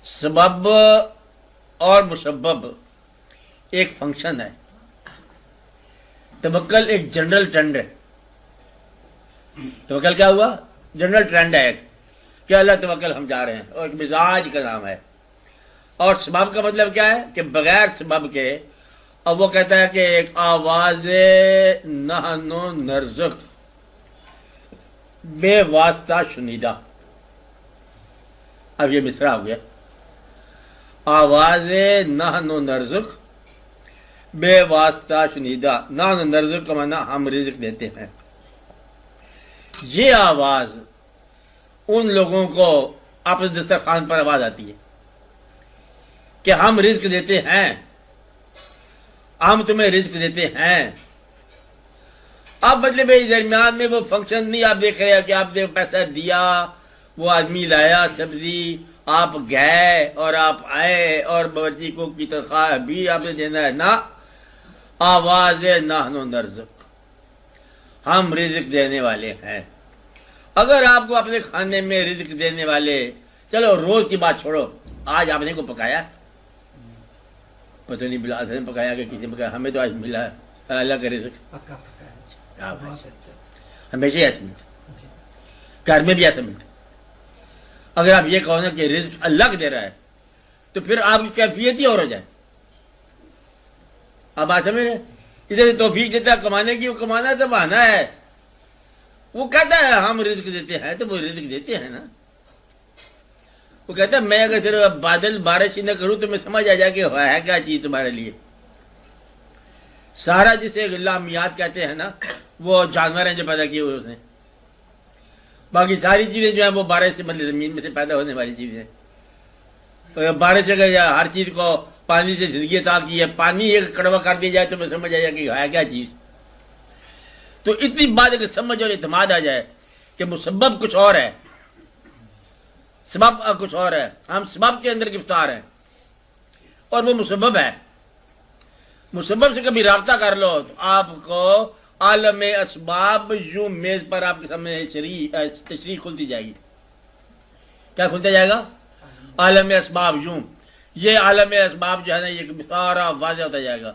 سبب اور مسبب ایک فنکشن ہے، توکل ایک جنرل ٹرینڈ ہے۔ توکل کیا ہوا؟ جنرل ٹرینڈ ہے کہ اللہ توکل ہم جا رہے ہیں، اور ایک مزاج کا نام ہے۔ اور سبب کا مطلب کیا ہے کہ بغیر سبب کے، اب وہ کہتا ہے کہ ایک آواز نحن نرزق، بے واسطہ شنیدہ۔ اب یہ مصرع ہو گیا، آواز نحن نرزق بے واسطہ شنیدہ۔ نحن نرزق کا معنی ہم رزق دیتے ہیں۔ یہ آواز ان لوگوں کو اپنے دسترخوان پر آواز آتی ہے کہ ہم رزق دیتے ہیں، ہم تمہیں رزق دیتے ہیں۔ اب مطلب درمیان میں وہ فنکشن نہیں آپ دیکھ رہے کہ آپ نے پیسہ دیا، وہ آدمی لایا سبزی، آپ گئے اور آپ آئے اور باورچی کو کی تنخواہ بھی آپ نے دینا ہے نا۔ آواز نحن نرزق، ہم رزق دینے والے ہیں۔ اگر آپ کو اپنے کھانے میں رزق دینے والے، چلو روز کی بات چھوڑو، آج آپ نے کو پکایا، پتہ نہیں بلال نے پکایا کہ کسی نے پکایا، ہمیں تو آج ملا اللہ کا رزق۔ ہمیشہ ایسا ملتا، گھر میں بھی ایسا ملتا۔ اگر آپ یہ کہو نا کہ رزق اللہ کو دے رہا ہے تو پھر آپ کی کیفیت ہی اور ہو جائے۔ آپ بات سمجھ رہے؟ ادھر توفیق دیتا ہے کمانے کی، وہ کمانا تو بہانا ہے۔ وہ کہتا ہے ہم رزق دیتے ہیں تو وہ رزق دیتے ہیں نا۔ وہ کہتا ہے میں اگر صرف بادل بارش ہی نہ کروں تو میں سمجھ آ جائے کہ ہے کیا چیز تمہارے لیے۔ سارا جسے غلامیات کہتے ہیں نا، وہ جانور ہیں جو پیدا کیے ہوئے اس نے۔ باقی ساری چیزیں جو ہیں وہ بارش سے مطلب زمین میں سے پیدا ہونے والی چیزیں۔ بارش اگر ہر چیز کو پانی سے زندگی عطا کی ہے، پانی ایک کڑوا کر دیا جائے تو میں سمجھ آ جائے کہ ہے کیا چیز۔ تو اتنی بات اگر سمجھ اور اعتماد آ جائے کہ مسبب کچھ اور ہے، سبب کچھ اور ہے، ہم سبب کے اندر گرفتار ہیں اور وہ مسبب ہے۔ مسبب سے کبھی رابطہ کر لو تو آپ کو عالم اسباب یوں میز پر آپ کے سامنے تشریح کھلتی جائے گی۔ کیا کھلتا جائے گا؟ عالم اسباب یوں۔ یہ عالم اسباب جو ہے نا یہ سارا واضح ہوتا جائے گا۔